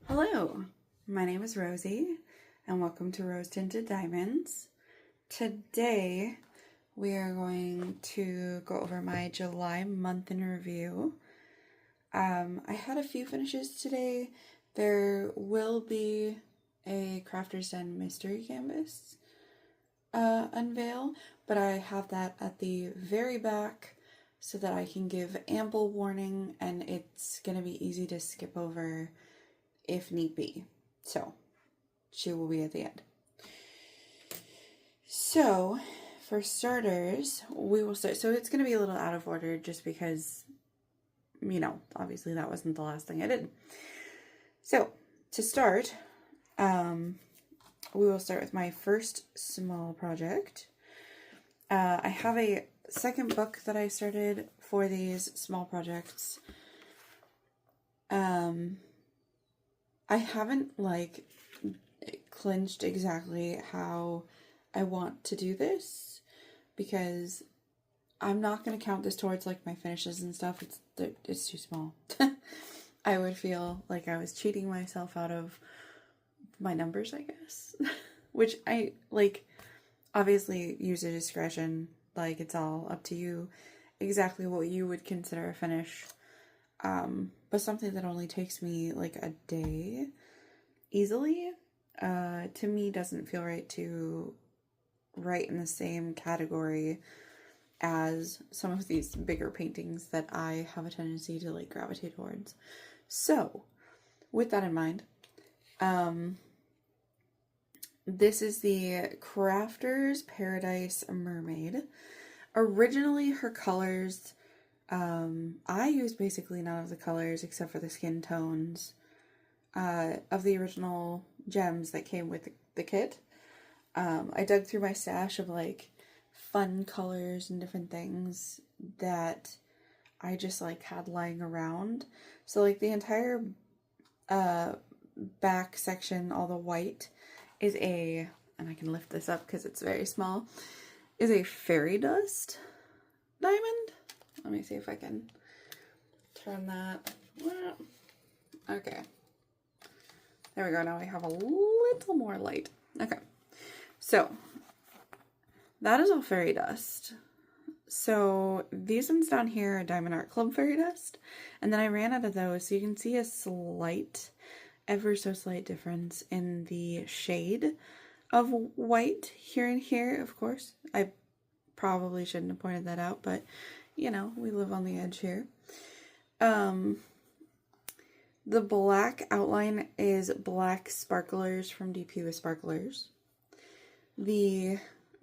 Hello, my name is Rosie, and welcome to Rose Tinted Diamonds. Today, we are going to go over my July month in review. I had a few finishes today. There will be a Crafter's Den mystery canvas unveil, but I have that at the very back so that I can give ample warning and it's going to be easy to skip over if need be. So, she will be at the end. So, for starters, we will start. So, it's going to be a little out of order just because, obviously that wasn't the last thing I did. So, to start, we will start with my first small project. I have a second book that I started for these small projects. I haven't clinched exactly how I want to do this because I'm not going to count this towards my finishes and stuff. It's too small. I would feel like I was cheating myself out of my numbers, I guess. Which I obviously use your discretion. It's all up to you exactly what you would consider a finish. But something that only takes me a day easily, to me doesn't feel right to write in the same category as some of these bigger paintings that I have a tendency to gravitate towards. So, with that in mind, this is the Crafter's Paradise Mermaid. Originally, her colors, I used basically none of the colors except for the skin tones of the original gems that came with the kit. I dug through my stash of fun colors and different things that I just had lying around. So the entire back section, all the white, is and I can lift this up because it's very small, is a fairy dust diamond. Let me see if I can turn that. Okay. There we go. Now we have a little more light. Okay. So, that is all fairy dust. So, these ones down here are Diamond Art Club fairy dust. And then I ran out of those. So, you can see a slight, ever so slight difference in the shade of white here and here, of course. I probably shouldn't have pointed that out, but we live on the edge here. The black outline is black sparklers from DP with Sparklers. The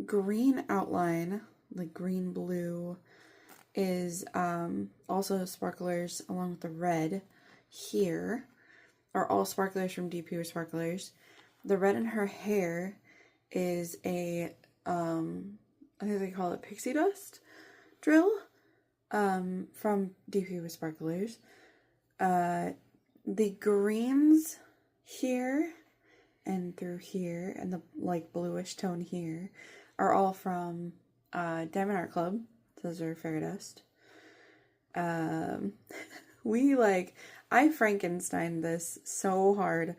green outline, green blue, is also sparklers along with the red here, are all sparklers from DP with Sparklers. The red in her hair is I think they call it pixie dust drill. From DP with Sparklers. The greens here and through here and the bluish tone here are all from Diamond Art Club. Those are fairy dust. I Frankensteined this so hard.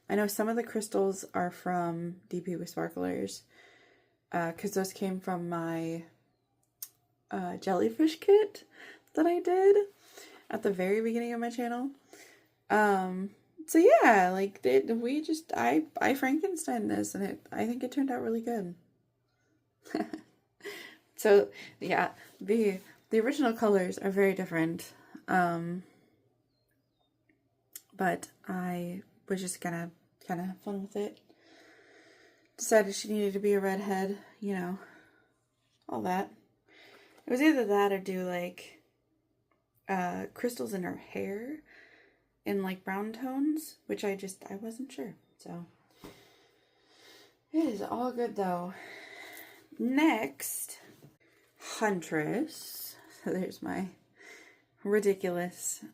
I know some of the crystals are from DP with Sparklers because those came from my jellyfish kit that I did at the very beginning of my channel. So yeah, I Frankenstein this and I think it turned out really good. So yeah, the original colors are very different. But I was just gonna kind of have fun with it. Decided she needed to be a redhead, all that. It was either that or do crystals in her hair in brown tones, which I wasn't sure. So it is all good though. Next, Huntress. So there's my ridiculous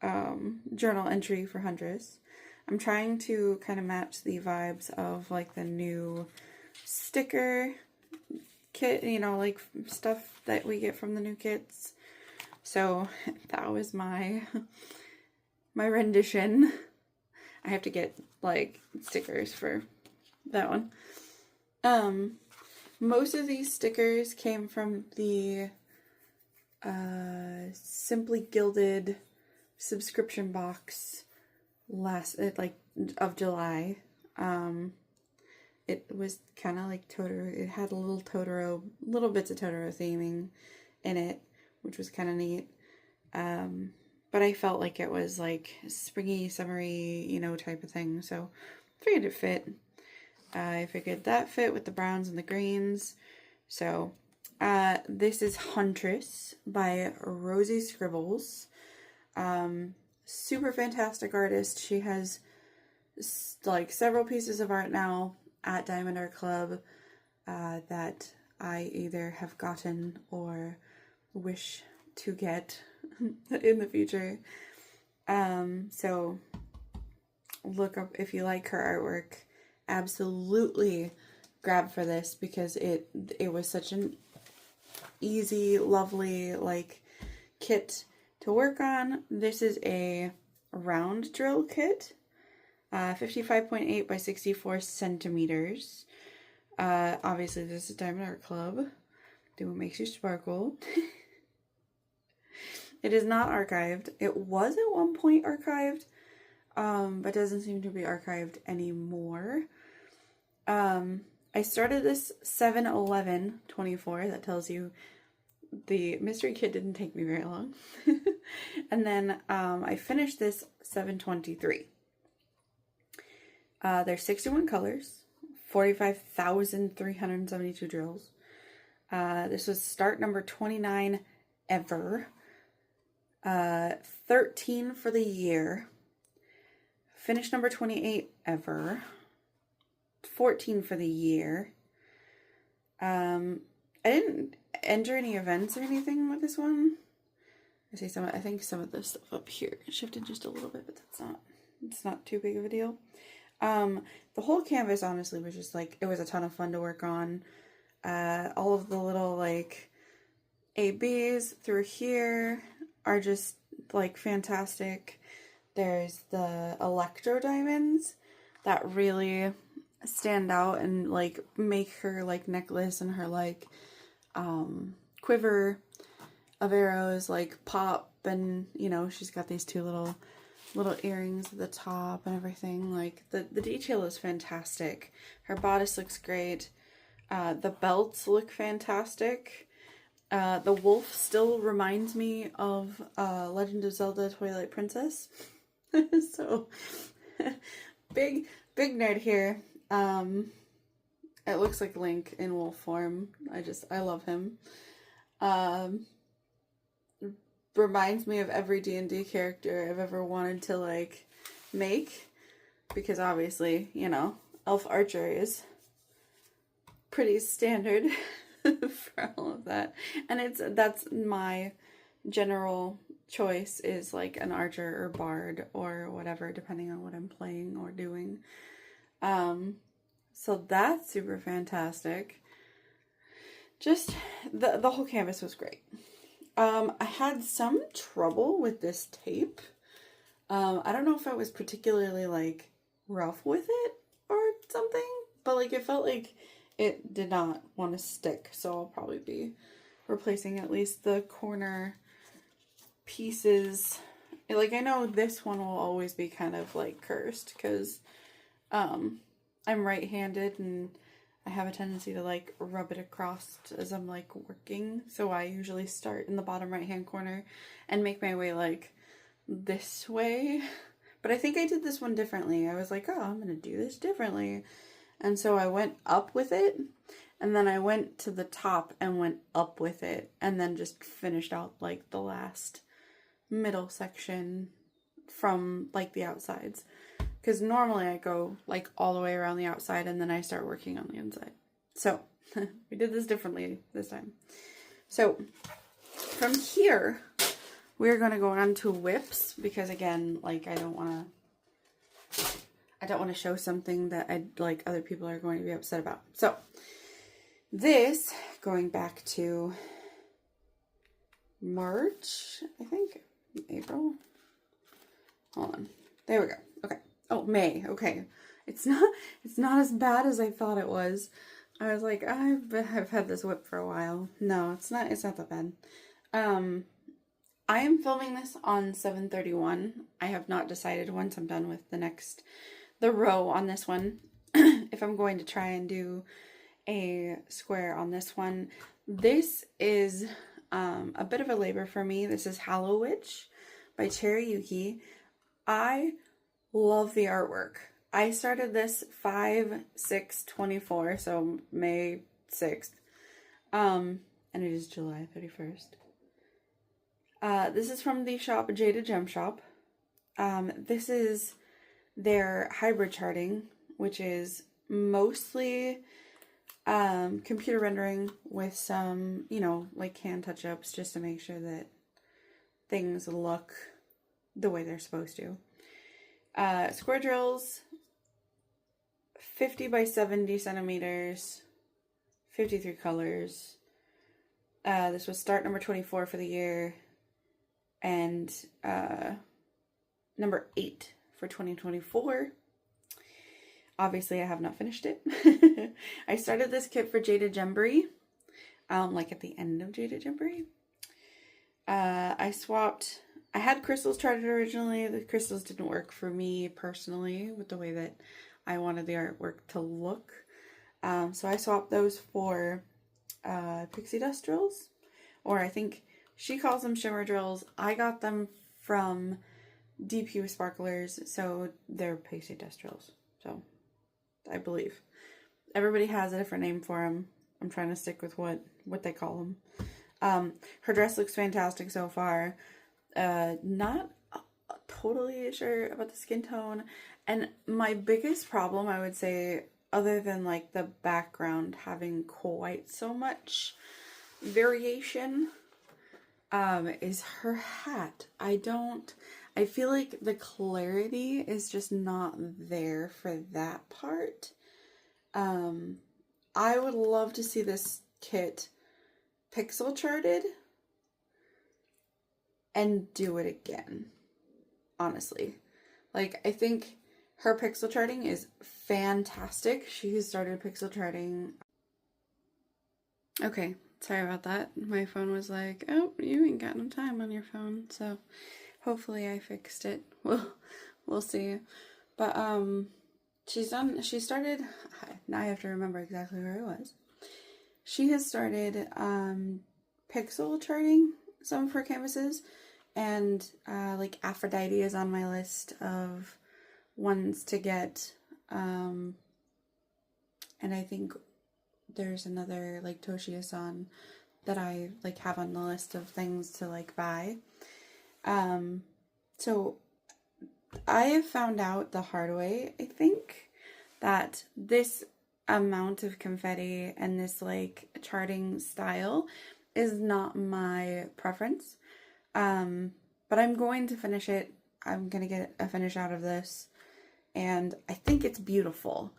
journal entry for Huntress. I'm trying to kind of match the vibes of the new sticker kit, stuff that we get from the new kits. So that was my rendition I have to get like stickers for that one. Most of these stickers came from the Simply Gilded subscription box of July. It was kind of like Totoro. It had little bits of Totoro theming in it, which was kind of neat. But I felt like it was like springy, summery, you know, type of thing. So I figured it fit. I figured that fit with the browns and the greens. So this is Huntress by Rosie Scribbles. Super fantastic artist. She has like several pieces of art now at Diamond Art Club that I either have gotten or wish to get in the future. So look up if you like her artwork. Absolutely grab for this because it was such an easy, lovely like kit to work on. This is a round drill kit. 55.8 by 64 centimeters. Obviously this is Diamond Art Club. Do what makes you sparkle. It is not archived. It was at one point archived, but doesn't seem to be archived anymore. I started this 7/11/24. That tells you the mystery kit didn't take me very long. And then I finished this 7/23. There's 61 colors, 45,372 drills. This was start number 29 ever. 13 for the year. Finish number 28 ever. 14 for the year. I didn't enter any events or anything with this one. I think some of this stuff up here shifted just a little bit, but it's not too big of a deal. The whole canvas honestly was just like, it was a ton of fun to work on. All of the little like ABs through here are just like fantastic. There's the electro diamonds that really stand out and like make her like necklace and her like quiver of arrows like pop, and you know she's got these two little earrings at the top and everything. Like the detail is fantastic. Her bodice looks great. The belts look fantastic. The wolf still reminds me of Legend of Zelda Twilight Princess. So big nerd here. It looks like Link in wolf form. I love him. Reminds me of every D&D character I've ever wanted to like make, because obviously, you know, elf archer is pretty standard for all of that. And that's my general choice, is like an archer or bard or whatever, depending on what I'm playing or doing. So that's super fantastic. Just the whole canvas was great. I had some trouble with this tape. I don't know if I was particularly like rough with it or something, but like it felt like it did not want to stick. So I'll probably be replacing at least the corner pieces. Like I know this one will always be kind of like cursed because I'm right-handed and I have a tendency to like rub it across as I'm like working. So I usually start in the bottom right-hand corner and make my way like this way. But I think I did this one differently. I was like, oh, I'm going to do this differently. And so I went up with it, and then I went to the top and went up with it, and then just finished out like the last middle section from like the outsides. Because normally I go like all the way around the outside and then I start working on the inside. So we did this differently this time. So from here, we're going to go on to whips, because again, like I don't want to show something that like other people are going to be upset about. So this, going back to March, I think, April. Hold on. There we go. Okay. Oh, May. Okay. It's not as bad as I thought it was. I was like, I've had this whip for a while. No, it's not that bad. Um, I am filming this on 7/31. I have not decided once I'm done with the row on this one, if I'm going to try and do a square on this one. This is a bit of a labor for me. This is Hallow Witch by Cherry Yuki. I love the artwork. I started this 5/6/24, so May 6th. And it is July 31st. This is from the shop Jaded Gem Shop. This is their hybrid charting, which is mostly computer rendering with some, like hand touch-ups just to make sure that things look the way they're supposed to. Square drills, 50 by 70 centimeters, 53 colors. This was start number 24 for the year, and number 8 for 2024. Obviously, I have not finished it. I started this kit for Jaded Gembury, like at the end of Jaded Gembury. I had crystals charted originally. The crystals didn't work for me personally with the way that I wanted the artwork to look. So I swapped those for pixie dust drills, or I think she calls them shimmer drills. I got them from DP Sparklers, so they're pixie dust drills. So I believe everybody has a different name for them. I'm trying to stick with what they call them. Her dress looks fantastic so far. Not totally sure about the skin tone. And my biggest problem, I would say, other than like the background having quite so much variation, is her hat. I feel like the clarity is just not there for that part. I would love to see this kit pixel charted and do it again, honestly. Like, I think her pixel charting is fantastic. She has started pixel charting. Okay, sorry about that. My phone was like, oh, you ain't got no time on your phone, so hopefully I fixed it. We'll see. But she started, now I have to remember exactly where I was. She has started pixel charting some of her canvases, and like Aphrodite is on my list of ones to get, and I think there's another like Toshio-san that I like have on the list of things to like buy. So I have found out the hard way, I think, that this amount of confetti and this like charting style is not my preference. But I'm going to finish it. I'm going to get a finish out of this, and I think it's beautiful.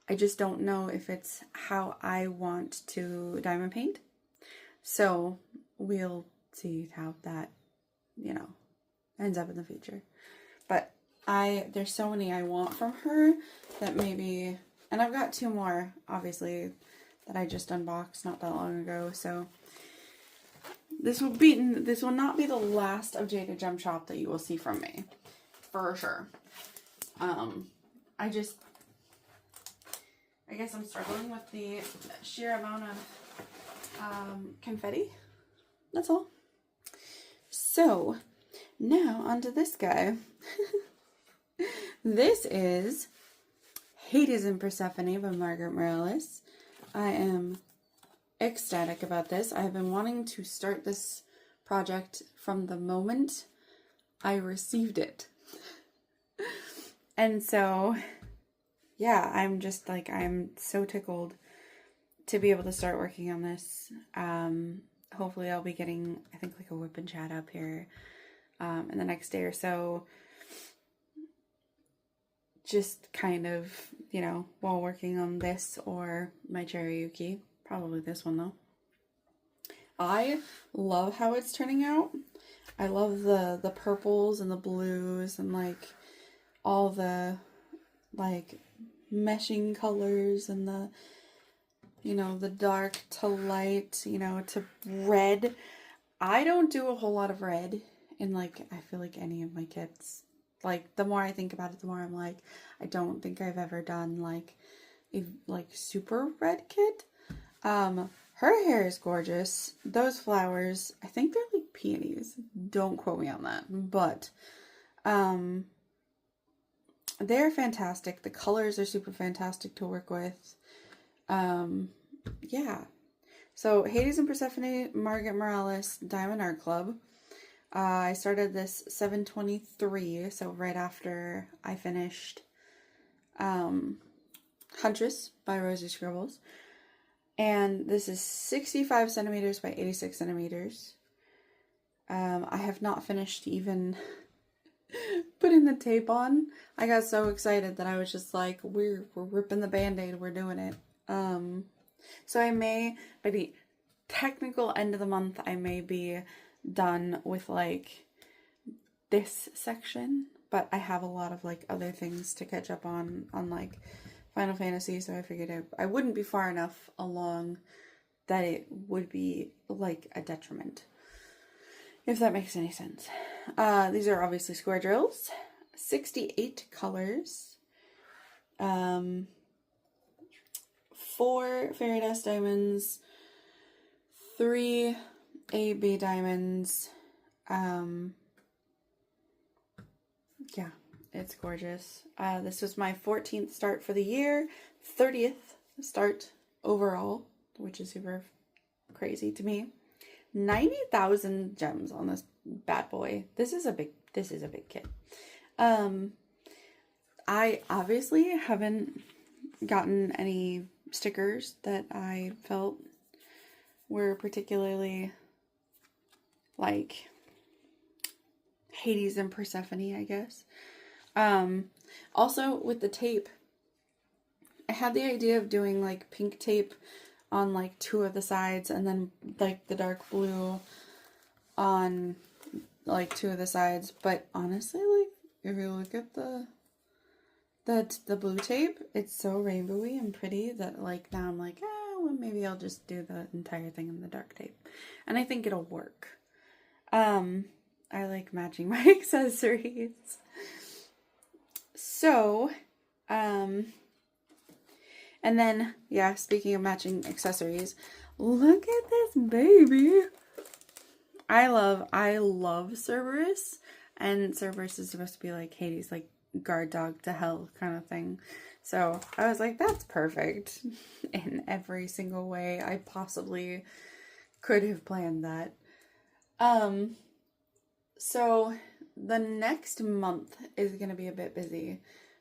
I just don't know if it's how I want to diamond paint. So we'll see how that, ends up in the future. But there's so many I want from her that maybe, and I've got 2 more, obviously, that I just unboxed not that long ago. So this will not be the last of Jaded Gem Shop that you will see from me, for sure. I guess I'm struggling with the sheer amount of confetti. That's all. So now onto this guy. This is Hades and Persephone by Margaret Morales. I am ecstatic about this. I've been wanting to start this project from the moment I received it. And so, yeah, I'm just like, I'm so tickled to be able to start working on this. Hopefully I'll be getting, I think, like a whip and chat up here in the next day or so. Just kind of, while working on this or my Cherry Yuki. Probably this one, though. I love how it's turning out. I love the purples and the blues and, like, all the like meshing colors and the, you know, the dark to light, you know, to red. I don't do a whole lot of red in, like, I feel like any of my kits. Like, the more I think about it, the more I'm like, I don't think I've ever done, like, a, like, super red kit. Her hair is gorgeous. Those flowers, I think they're, like, peonies. Don't quote me on that. But, they're fantastic. The colors are super fantastic to work with. Yeah. So, Hades and Persephone, Margaret Morales, Diamond Art Club. I started this 7/23, so right after I finished Huntress by Rosie Scribbles. And this is 65 centimeters by 86 centimeters. I have not finished even putting the tape on. I got so excited that I was just like, we're ripping the band-aid, we're doing it. So I may, by the technical end of the month, I may be done with, like, this section, but I have a lot of, like, other things to catch up on like, Final Fantasy, so I figured I wouldn't be far enough along that it would be, like, a detriment, if that makes any sense. These are obviously square drills, 68 colors, 4 fairy dust diamonds, 3 AB diamonds. Yeah, it's gorgeous. This was my 14th start for the year, 30th start overall, which is super crazy to me. 90,000 gems on this bad boy. This is a big kit. I obviously haven't gotten any stickers that I felt were particularly, like, Hades and Persephone, I guess. Also, with the tape, I had the idea of doing, like, pink tape on, like, 2 of the sides, and then, like, the dark blue on, like, 2 of the sides. But honestly, like, if you look at the blue tape, it's so rainbowy and pretty that, like, now I'm like, well, maybe I'll just do the entire thing in the dark tape. And I think it'll work. I like matching my accessories. So, and then, yeah, speaking of matching accessories, look at this baby. I love Cerberus, and Cerberus is supposed to be like Hades, like guard dog to hell kind of thing. So I was like, that's perfect in every single way I possibly could have planned that. So the next month is going to be a bit busy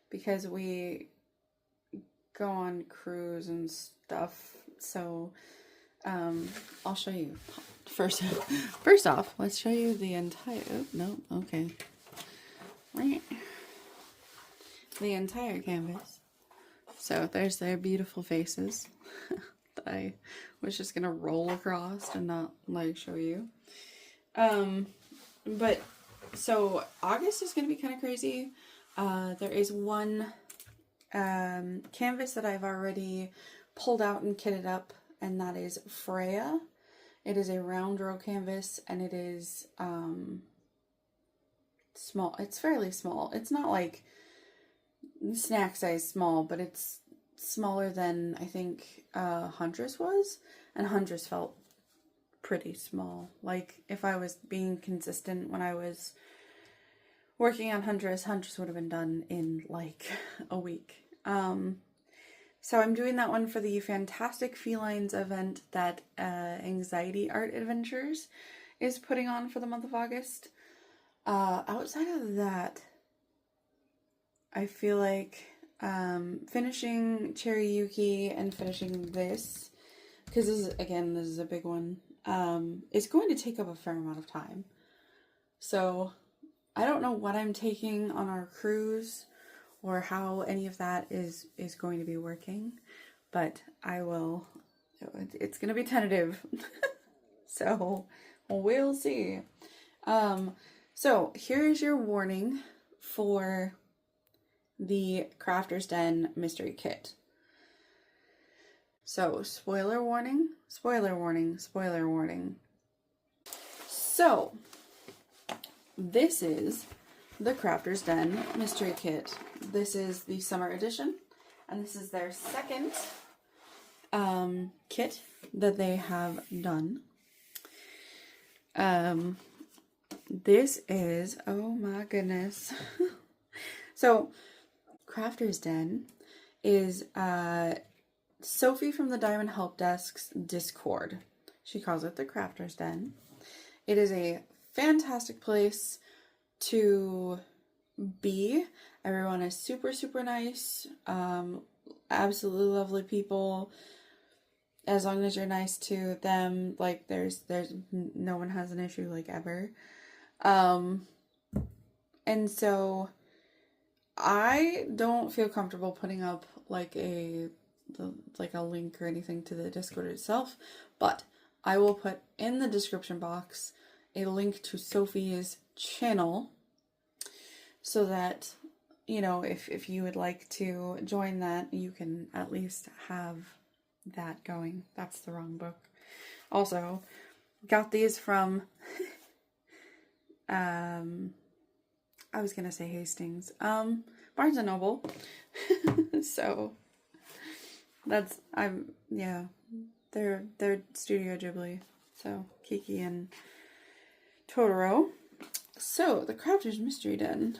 because we go on cruise and stuff. So I'll show you first off, let's show you the entire, the entire canvas. So there's their beautiful faces that I was just gonna roll across and not, like, show you. But so August is gonna be kind of crazy. There is one canvas that I've already pulled out and kitted up, and that is Freya. It is a round row canvas, and it is small. It's fairly small. It's not like snack size small, but it's smaller than I think Huntress was, and Huntress felt pretty small. Like, if I was being consistent when I was working on Huntress would have been done in like a week. So I'm doing that one for the Fantastic Felines event that Anxiety Art Adventures is putting on for the month of August. Outside of that, I feel like finishing Cherry Yuki and finishing this, because this is a big one, it's going to take up a fair amount of time. So I don't know what I'm taking on our cruise or how any of that is going to be working, but it's going to be tentative. So we'll see. So here's your warning for the Crafter's Den mystery kit. So, spoiler warning, spoiler warning, spoiler warning. So, this is the Crafter's Den mystery kit. This is the summer edition, and this is their second kit that they have done. This is, oh my goodness. So, Crafter's Den is Sophie from the Diamond Help Desk's Discord. She calls it the Crafter's Den. It is a fantastic place to be. Everyone is super, super nice. Absolutely lovely people. As long as you're nice to them, like there's no one has an issue, like, ever. And so I don't feel comfortable putting up like a link or anything to the Discord itself, but I will put in the description box a link to Sophie's channel so that, you know, if you would like to join that, you can at least have that going. That's the wrong book. Also, got these from I was gonna say Hastings. Barnes and Noble. So that's they're Studio Ghibli. So Kiki and Totoro. So the Crafter's Mystery Den.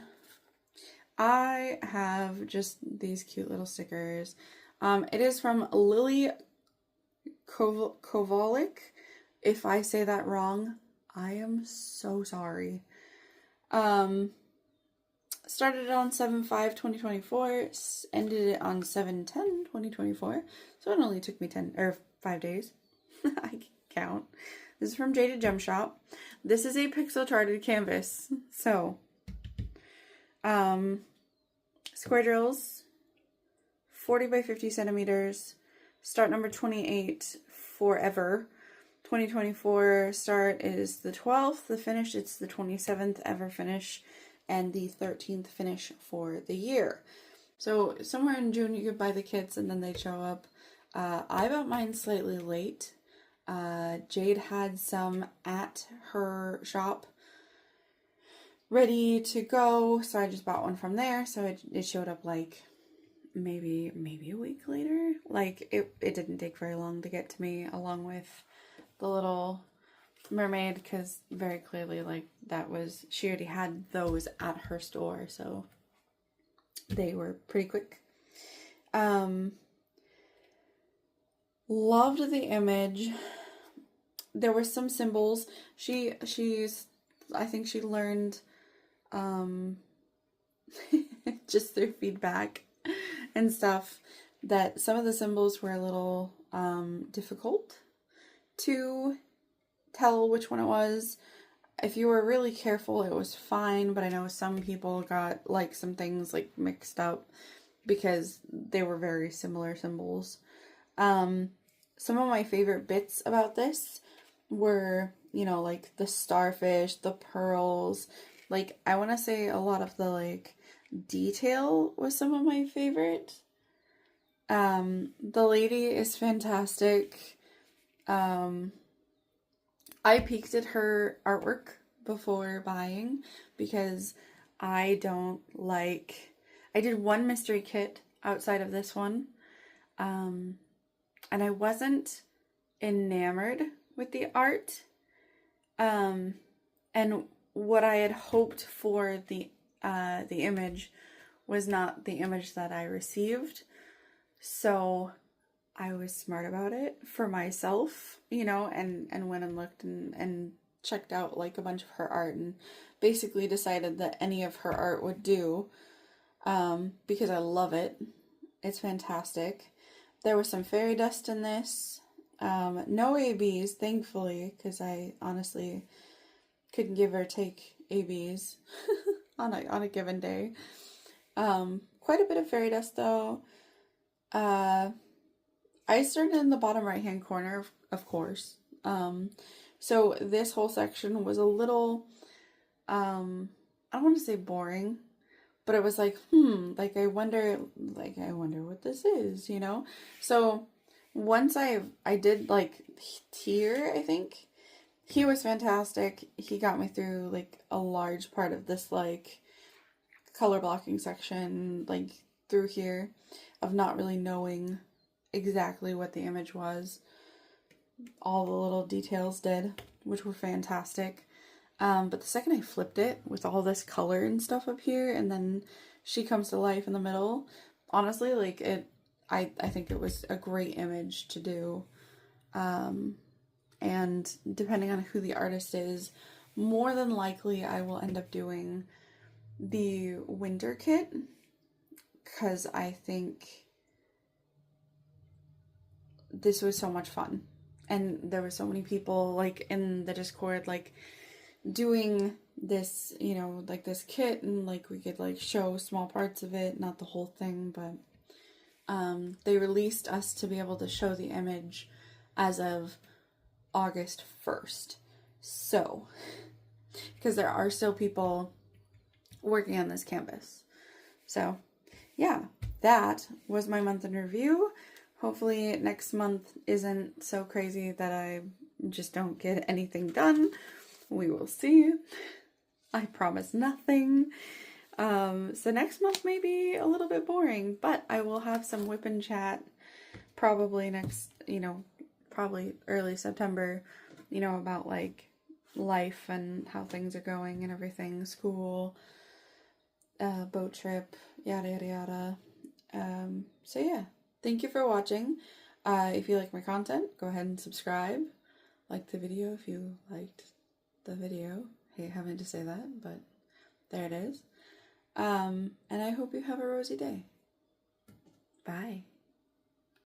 I have just these cute little stickers. It is from Lily Kovalik. If I say that wrong, I am so sorry. Started it on 7/5/2024, ended it on 7/10/2024. So it only took me 5 days. I can count. This is from Jaded Gem Shop. This is a pixel charted canvas. So, square drills, 40 by 50 centimeters, start number 28, forever. 2024 start is the 12th, the finish it's the 27th ever finish, and the 13th finish for the year. So somewhere in June you could buy the kits and then they'd show up. I bought mine slightly late. Jade had some at her shop ready to go, so I just bought one from there. So it showed up like maybe a week later. Like it didn't take very long to get to me, along with the little mermaid, because very clearly, like, she already had those at her store, so they were pretty quick. Loved the image. There were some symbols. I think she learned just through feedback and stuff that some of the symbols were a little difficult to tell which one it was. If you were really careful, it was fine, but I know some people got like some things like mixed up because they were very similar symbols. Some of my favorite bits about this were, you know, like the starfish, the pearls. Like, I want to say a lot of the like detail was some of my favorite. The lady is fantastic. I peeked at her artwork before buying because I did one mystery kit outside of this one. And I wasn't enamored with the art. And what I had hoped for the image was not the image that I received. So I was smart about it for myself, you know, and went and looked and checked out like a bunch of her art and basically decided that any of her art would do, because I love it. It's fantastic. There was some fairy dust in this. No ABs, thankfully, because I honestly couldn't give or take ABs on a given day. Quite a bit of fairy dust though. I started in the bottom right hand corner, of course. So this whole section was a little, I don't want to say boring, but it was like, like I wonder what this is, you know? So once I did like tier, I think he was fantastic. He got me through like a large part of this like color blocking section, like through here, of not really knowing exactly what the image was. All the little details did, which were fantastic. But the second I flipped it with all this color and stuff up here, and then she comes to life in the middle, honestly, like I think it was a great image to do. And depending on who the artist is, more than likely I will end up doing the winter kit, because I think this was so much fun. And there were so many people like in the Discord like doing this, you know, like this kit, and like we could like show small parts of it, not the whole thing, but they released us to be able to show the image as of August 1st. So, because there are still people working on this canvas. So, yeah, that was my month in review. Hopefully next month isn't so crazy that I just don't get anything done. We will see. I promise nothing. So next month may be a little bit boring, but I will have some whip and chat probably next, you know, probably early September, you know, about like life and how things are going and everything, school, boat trip, yada yada yada. So yeah, thank you for watching. If you like my content, go ahead and subscribe. Like the video if you liked the video. I hate having to say that, but there it is. And I hope you have a rosy day. Bye.